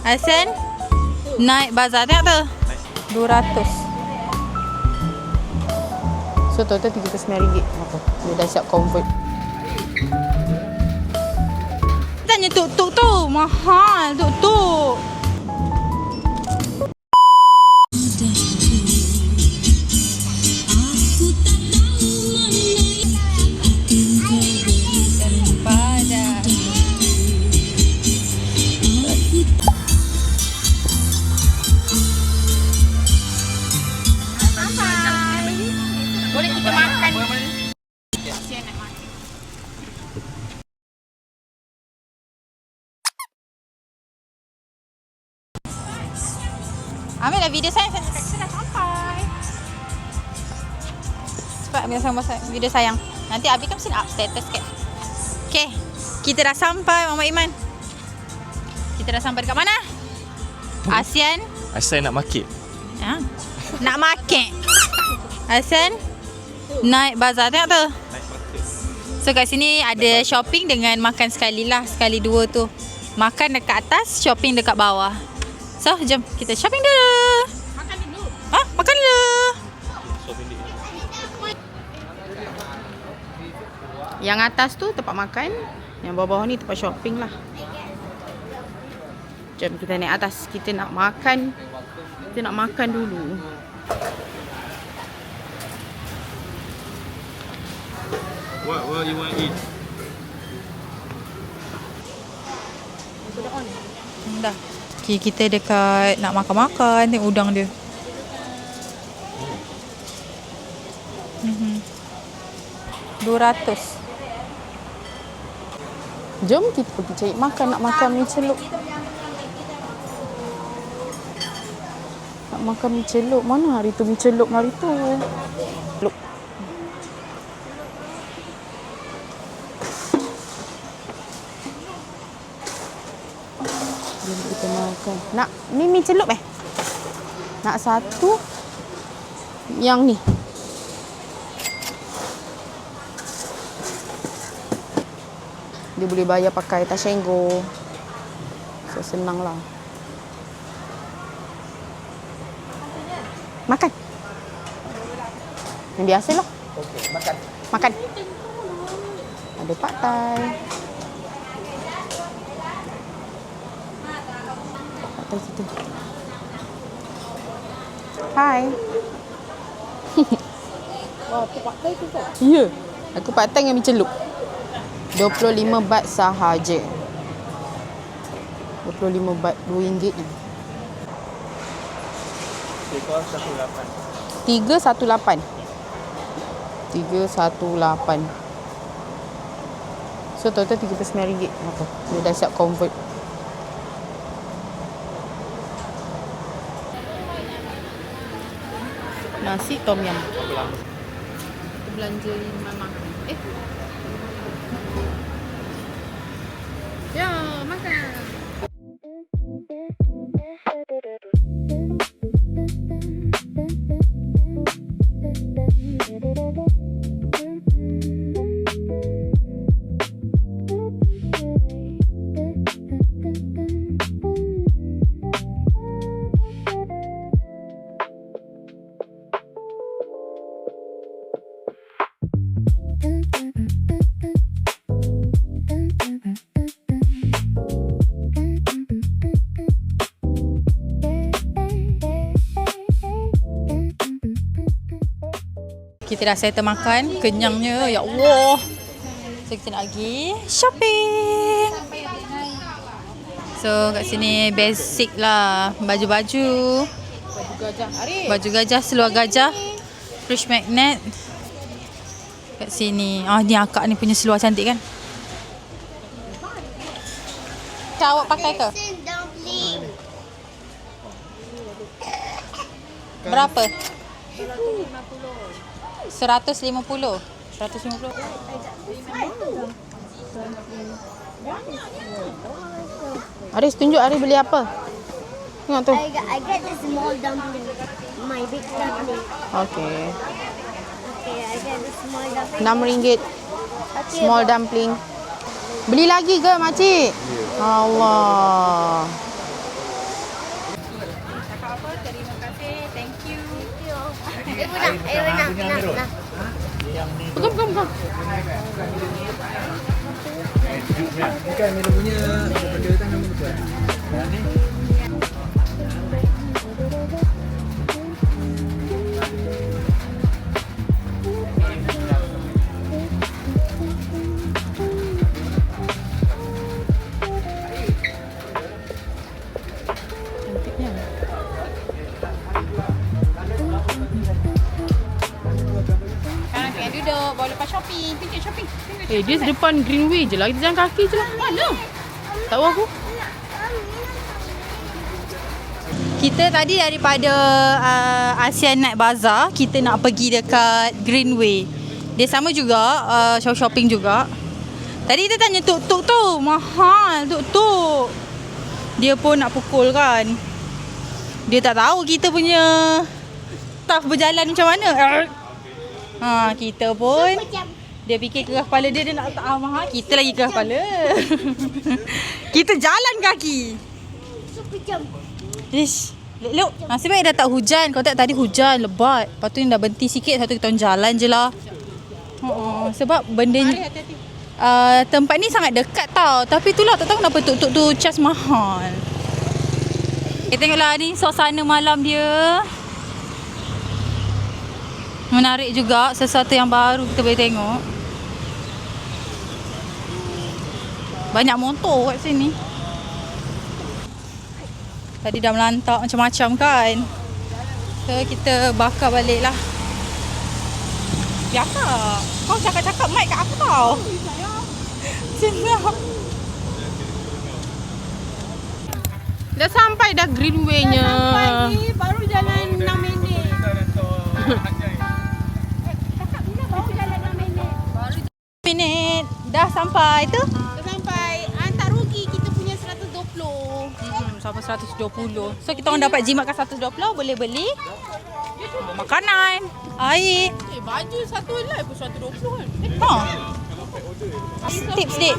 Hasan naik bazar tengok tu. 200. So total RM39. Apa? Dia dah siap convert. Tanya tuk-tuk tu. Mahal tuk-tuk. Boleh kita makan. Ambil lah video sayang. Kita dah sampai. Cepat ambil video sayang. Nanti Abi kan mesti nak up status kan. Okay. Kita dah sampai Mama Iman. Kita dah sampai dekat mana? ASEAN. Asal nak market. Ha? Nak market. ASEAN naik bazar tengok tu. So kat sini ada shopping dengan makan sekali lah. Sekali dua tu. Makan dekat atas, shopping dekat bawah. So jom kita shopping dulu. Makan dulu. Ha? Makan dulu. Yang atas tu tempat makan. Yang bawah-bawah ni tempat shopping lah. Jom kita naik atas. Kita nak makan. Kita nak makan dulu. What you want to eat? Dah. Okay, kita dekat nak makan-makan. Tengok udang dia. 200. Jom kita pergi cari makan. Nak makan mi celup. Nak makan mi celup. Mana hari tu mi celup hari tu? Celup. Jom kita makan. Nak ni mi celup Nak satu. Yang ni. Dia boleh bayar pakai Tashengo. So senang lah. Makan. Yang biasa lah. Okey, makan. Makan. Ada pad thai. Pad thai kita. Hai. Wah, tu Pak Thai tu kau? Ya. Aku pad thai dengan mi celup. 25 baht sahaja. 25 baht, RM2 ni. 318. 318. So total RM39. Apa? Dia dah siap convert. Nasi tom yum. Belanja mama. Ya, makan. Kita dah settle makan, kenyangnya, ya Allah. So kita nak pergi shopping. So kat sini basic lah, baju-baju. Baju gajah. Arif. Baju gajah, seluar gajah. Fish magnet. Kat sini. Ah, ni akak ni punya seluar cantik kan? Awak pakai ke? Berapa? 150. 150. Aris tunjuk Aris beli apa? Tengok tu. I get the small dumpling. My big dumpling. Okay. Okay, I get the small dumpling. RM6. Small dumpling. Beli lagi ke makcik? Allah. apa-apa. Terima kasih. Thank you. Nak. Pegang. Bukan Milo punya benda tangan bukan. Ni. Cantiknya. Sekarang tengah duduk. Bawa lepas shopping. Pergi shopping. Dia depan Greenway je lah. Kita jalan kaki je lah. Mana? Tahu aku. Kita tadi daripada Asian Night Bazaar, kita nak pergi dekat Greenway. Dia sama juga, shopping juga. Tadi kita tanya tuk-tuk tu, mahal tuk-tuk. Dia pun nak pukul kan. Dia tak tahu kita punya staff berjalan macam mana. Kita pun dia fikir kerah kepala dia nak tak mahal. Kita lagi kerah kepala. Kita jalan kaki. Ish, elok. Nasib baik dah tak hujan. Kalau tak tadi hujan lebat. Lepas tu ni dah berhenti sikit. Satu kita orang jalan je lah. Sebab benda ni tempat ni sangat dekat tau. Tapi itulah tak tahu kenapa tuk-tuk tu charge mahal. Kita tengoklah ni suasana malam dia. Menarik juga. Sesuatu yang baru kita boleh tengok. Banyak motor kat sini. Tadi dah melantak macam-macam kan. So kita bakar balik lah. Biasa. Kau cakap-cakap mic kat aku tau. Senang. Dah sampai dah Greenway-nya. Ni baru jalan 6 minit. Minit. Dah sampai tu. Dah sampai. Tak rugi kita punya 120. Sampai 120. So kita orang dapat jimatkan 120. Boleh beli makanan, air. Baju satu helai pun 120 kan. Tips dik.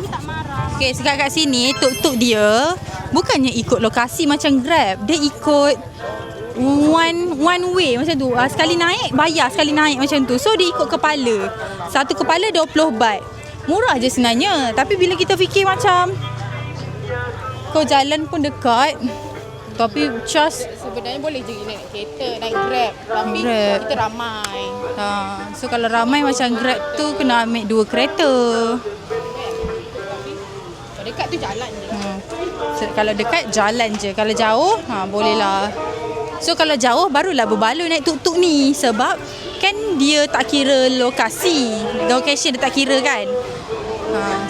Okay, sekarang kat sini tuk-tuk dia bukannya ikut lokasi macam Grab. Dia ikut one way macam tu. Sekali naik bayar, sekali naik macam tu. So dia ikut kepala. Satu kepala 20 baht. Murah je sebenarnya. Tapi bila kita fikir macam kau jalan pun dekat, tapi charge Sebenarnya boleh je naik kereta, naik Grab. Tapi Grab. kita ramai. So kalau ramai macam Grab tu kena ambil 2 kereta. Kalau dekat tu jalan je. So, kalau dekat jalan je. Kalau jauh boleh lah. So kalau jauh barulah berbaloi naik tuk-tuk ni. Sebab kan dia tak kira lokasi. Location dia tak kira kan.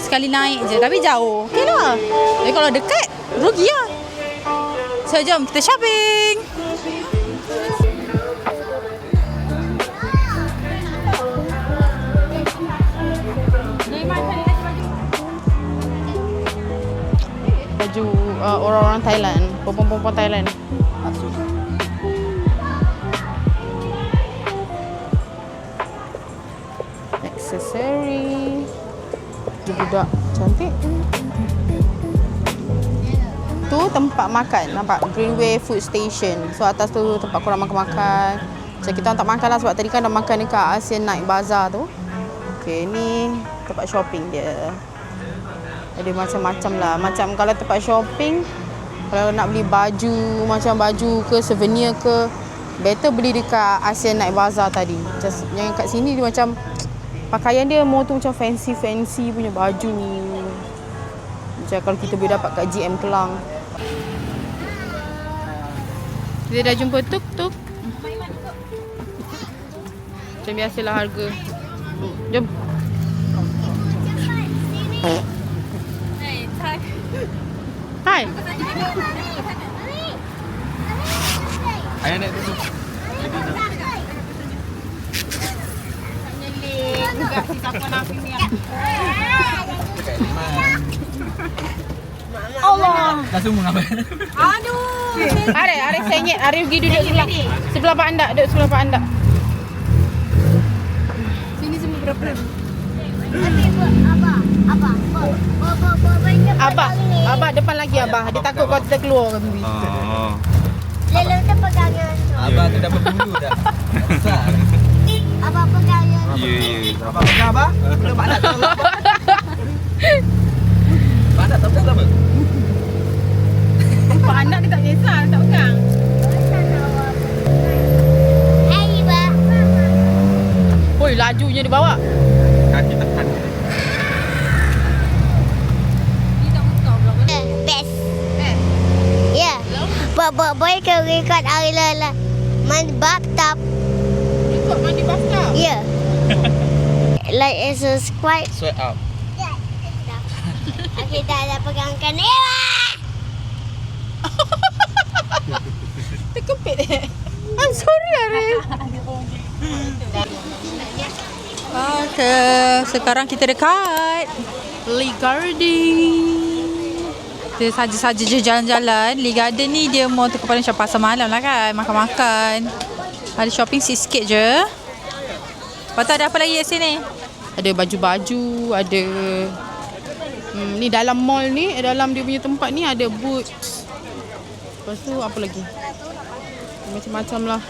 Sekali naik je. Tapi jauh okey lah. Tapi kalau dekat rugi lah. So jom kita shopping. Baju orang-orang Thailand, perempuan-perempuan Thailand. Aksesori. Budak cantik. Tu tempat makan, nampak Greenway Food Station. So atas tu tempat korang makan-makan. Macam kita orang tak makan lah sebab tadi kan dah makan dekat Asian Night Bazaar tu. Okay, ni tempat shopping dia. Ada macam-macam lah. Macam kalau tempat shopping, kalau nak beli baju, macam baju ke, souvenir ke, better beli dekat Asian Night Bazaar tadi. Just, yang kat sini dia macam, pakaian dia more tu macam fancy-fancy punya baju. Macam kalau kita boleh dapat kat GM Kelang. Dia dah jumpa tuk-tuk. Macam biasalah harga. Jom. Hai. Ayah naik dulu. Allah. Dah semua apa? Arif sengit. Arif pergi duduk sebelah Pak Andak. Duduk sebelah Pak Andak. Sini semua berapa? Abah depan lagi Abah. Dia takut kalau kita keluar kan. Dalam tu pegangan. Abang tu dah berbulu dah. Besar. Abang pegangan. Ya. Abang pegang abang? Belum mak nak tahu. Mak nak tahu apa? Nampak anak dia tak kisah, tak pegang. Hai, Iba. Oi, lajunya dia bawa. Kaki tekan. Best. Ya. Boleh ke record hari lala. Man bathtub. Ikut mandi bathtub. Ya. Like and subscribe. Sweat up. Okey, dah pegangkan. Ewa! Terkepit eh. I'm sorry, Arif. Okay, sekarang kita dekat Lee Garden. Kita saja-saja je jalan-jalan. Lee Garden ni dia mau tu kepada macam pasar malam lah kan. Makan-makan. Ada shopping sikit je. Lepas tu ada apa lagi kat sini? Ada baju-baju, ada ni dalam mall ni, dalam dia punya tempat ni ada Boots. Lepas tu apa lagi? Macam-macam lah.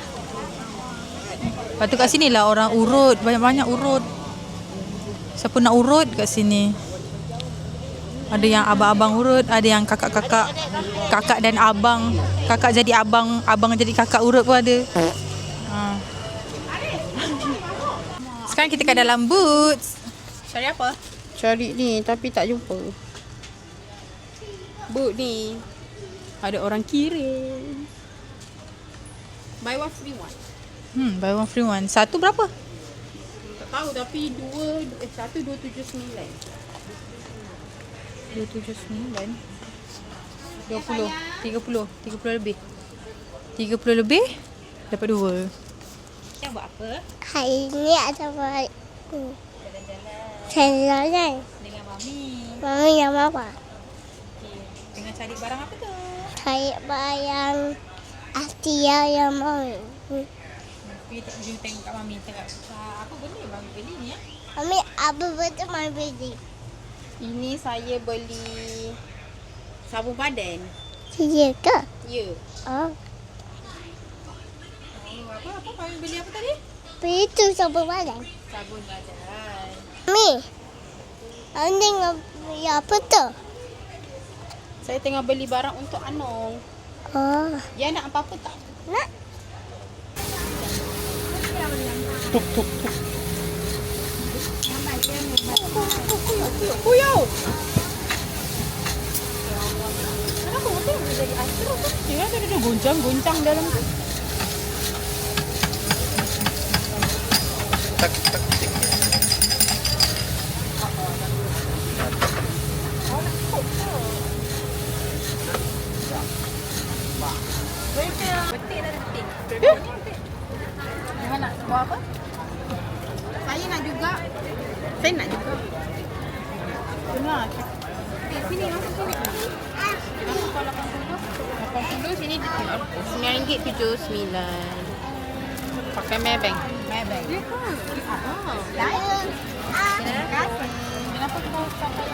Lepas tu kat sini lah orang urut, banyak-banyak urut. Siapa nak urut kat sini? Ada yang abang-abang urut, ada yang kakak-kakak, kakak dan abang. Kakak jadi abang, abang jadi kakak urut pun ada. Sekarang kita kat dalam Boots. Cari apa? Cari ni tapi tak jumpa. Boot ni ada orang kirim. Buy one free one. Buy one free one. Satu berapa? Tak tahu tapi satu 279. 279. 20 lebih. 30 lebih dapat 2. Kita buat apa? Hari ni ada buat. Jalan-jalan. Dengan mami. Mami yang apa? Dengan cari barang apa tu? Cari barang Asia yang mau. Pergi tengok kat mami. Tengok apa benda mami beli ni ya? Mami, apa betul Mami beli? Ini saya beli sabun badan. Ya ke? Ya. Oh, Apa mami beli apa tadi? beli tu sabun badan. Sabun badan. Mami, Anda beli apa tu? Saya tengah beli barang untuk Anong. Oh, Dia nak apa-apa tak? nak? Kuyau. Kenapa motor boleh jadi astro tu? Dia ada goncang-goncang dalam tu. Betik dah betik. Jangan nak buat apa? Saya nak juga. Benar. Sini masuk sini. Masuk kalau 80 sini RM9.79. Pakai Maybank. Maybank. Ya ke? Terima kasih. Kenapa kau sampai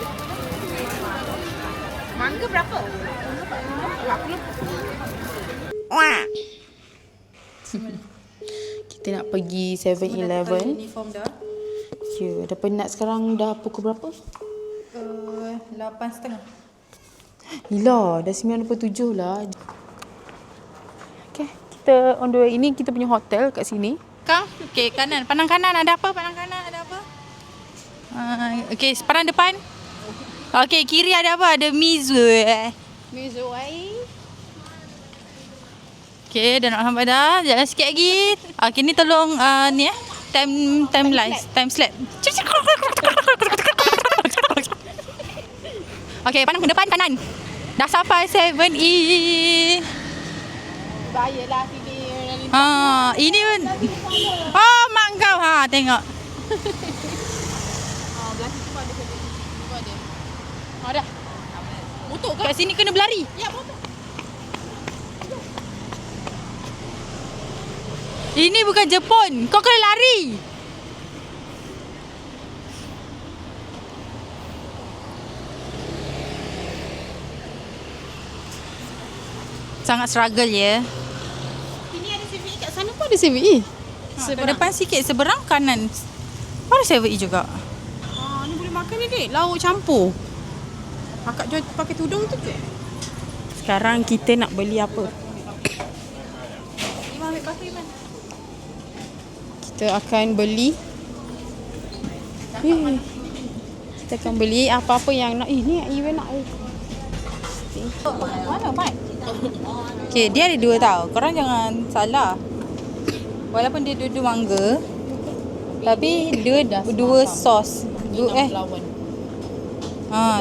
mangga berapa? 40. Kita nak pergi 7-Eleven. Uniform dah. Ya, dah penat sekarang. Dah pukul berapa? 8.30. Gila, dah 9.27 lah. Okay, kita on the way. Ini kita punya hotel kat sini. Kang, okay, kanan. Pandang kanan ada apa? Pandang kanan ada apa? Okay, pandang depan. Okay, kiri ada apa? Ada Mizue. Okay, dah nak sampai dah. Jalan sikit lagi. Okay, ni tolong ni time slap. Okay, pandang ke depan kanan. Dah sampai 7E. Bayalah sini. Ini pun. Oh, mak kau. Tengok. Belah situ pun ada sini. Pun ada. Dah. Motor ke? Kat sini kena berlari. Ya, motor. Ini bukan Jepun. Kau kena lari. Sangat struggle ya. ada 7E? Depan sikit seberang kanan. Ada 7E juga. Ni boleh makan ni, Dek. Lauk campur. Akak jual pakai tudung tu ke? Sekarang kita nak beli apa? Iman ambil batu, Iman. Kita akan beli kita akan beli apa-apa yang nak. Ni Iwan nak. Mana, Mat? Okay, dia ada 2 tau. Korang jangan salah. Walaupun dia dua-dua mangga, tapi dia dua sos.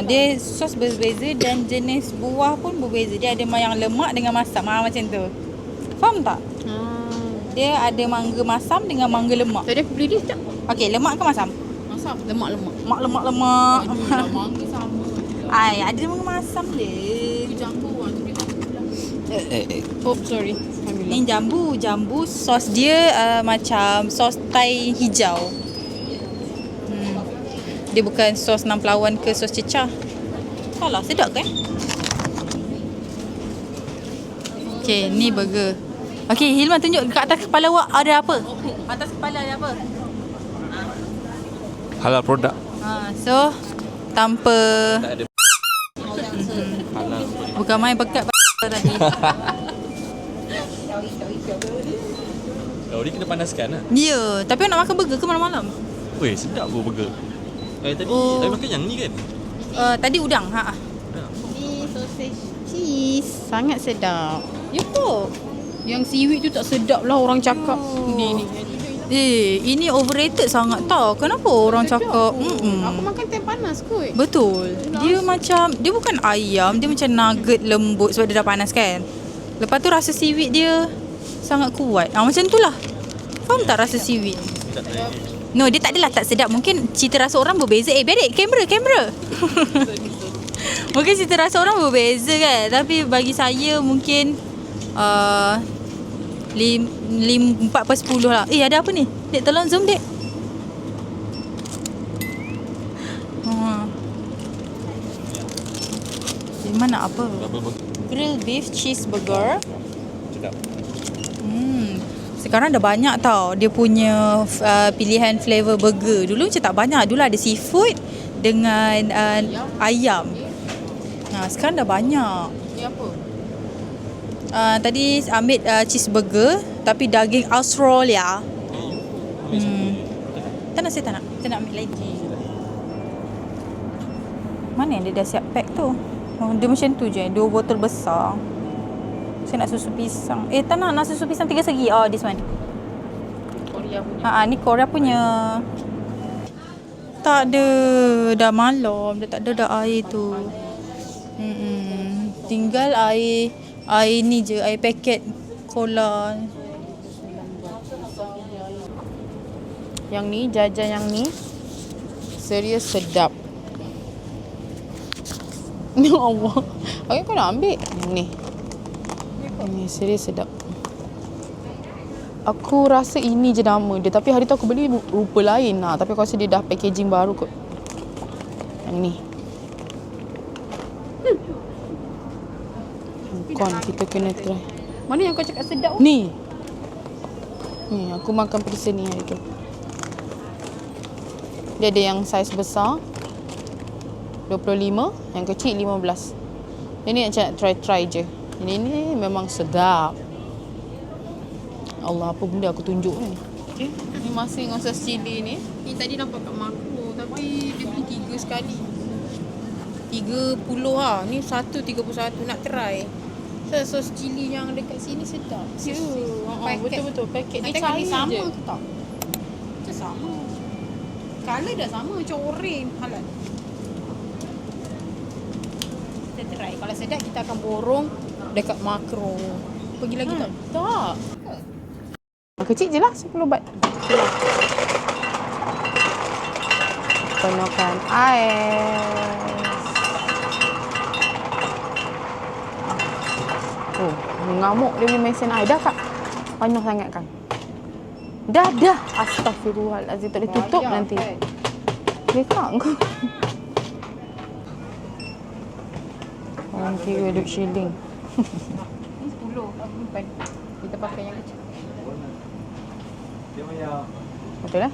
Dia sos berbeza dan jenis buah pun berbeza. Dia ada yang lemak dengan masam. Macam tu. Faham tak? Dia ada mangga masam dengan mangga lemak. Tadi aku beli dia sekejap. Okey, lemak ke masam? Masam. Lemak-lemak. Lemak. Mangga sama. Ai, ada mangga masam dia. Jambu tu dia. Oh, sorry. Ni jambu sos dia macam sos Thai hijau. Dia bukan sos 6 pelawan ke sos cecah. Salah, sedap kan? Okay, ni burger. Okay, Hilman tunjuk kat atas kepala awak ada apa? Atas kepala ada apa? Halal produk. So, tanpa Tak ada. Halal. bukan main pekat tadi. Oh, dia kena panaskan lah. Ya, tapi nak makan burger ke malam-malam? Weh, sedap pun burger. Tadi makan yang ni kan? Tadi udang. Ni sausage cheese. Sangat sedap. Ya kok. Yang seaweed tu tak sedap lah orang cakap. Ni. Ini overrated sangat tau. Kenapa orang cakap? Aku makan teh panas kot. Betul. Dia macam, dia bukan ayam, dia macam nugget lembut sebab dia dah panas kan. Lepas tu rasa seaweed dia sangat kuat. Macam tu lah. Faham tak rasa seaweed? No, dia tak adalah tak sedap. Mungkin cita rasa orang berbeza. Berik, kamera. Mungkin cita rasa orang berbeza kan. Tapi bagi saya mungkin 4/10 lah. Ada apa ni? Dek, tolong zoom, Dek. Mana apa? Grilled beef cheeseburger. Sedap. Sekarang dah banyak tau dia punya pilihan flavor burger. Dulu macam tak banyak. Dulu ada seafood dengan ayam. Sekarang dah banyak. Ni apa? Tadi ambil cheeseburger tapi daging Australia. Tak nak, saya tak nak. Saya nak ambil lagi. Mana yang dia dah siap pack tu? Dia macam tu je. 2 botol besar. Saya nak susu pisang. Tak nak susu pisang 3 segi. This one. Korea punya. Ni Korea punya. Tak ada. Dah malam. Dah tak ada dah air tu. Tinggal air ni je. Air paket cola. Yang ni, jajan yang ni serius sedap. Ya Allah. Kau nak ambil yang ni. Ini serius sedap. Aku rasa ini je nama dia. Tapi hari tu aku beli rupa lain lah. Tapi aku rasa dia dah packaging baru kot. Yang ni. Kon, kita kena try. Mana yang kau cakap sedap? Ni. Ni, aku makan perisa ni hari tu. Dia ada yang saiz besar 25, yang kecil 15. Ini macam nak try je. Ini memang sedap. Allah, apa benda aku tunjuk ni. Okay. Ni masih dengan sos cili ni. Ni tadi nampak kat makro tapi dia beli 3 sekali. 30 lah. Ni 1.31 nak try. Sos cili yang dekat sini sedap. Ya. Betul-betul paket ni cair sama je. Ke tak? Macam sama. Color dah sama macam oren halal. Kita try. Kalau sedap kita akan borong dekat makro. Pergi lagi tak? Tak. Kecil je lah 10 baht. Penuhkan ais. Oh, mengamuk dia punya mesin air. Dah kak? Panuh sangat kan? Dah. Astagfirullahaladzim. Tak boleh tutup nanti. Dia kak kau. Orang kira duk shilling. Ni 10. Kita pakai yang kecil. Betul lah.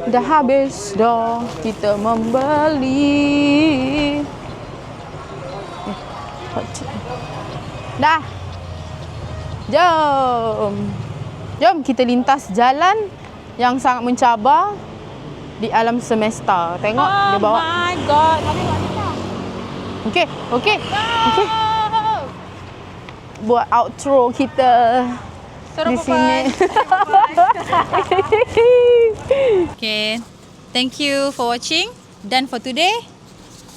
Dah habis dah kita membeli. Dah. Jom. Jom kita lintas jalan yang sangat mencabar di alam semesta. Tengok dia bawa. Oh my god. Okey, okey. Okey. Buat outro kita di sini. Okay. Thank you for watching. Done for today.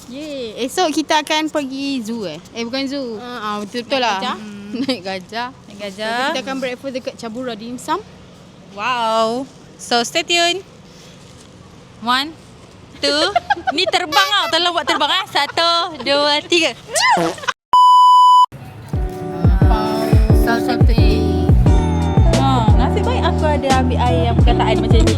Yeay. Esok kita akan pergi zoo bukan zoo. Betul-betul lah. gajah? Naik gajah. Naik So, gajah. kita akan breakfast dekat Cabura Dim Sum. Wow. So stay tuned. 1, 2. Ni terbang tau. Tolong buat terbang 1, 2, 3. Salah satu nasib baik aku ada ambil air yang perkataan macam ni.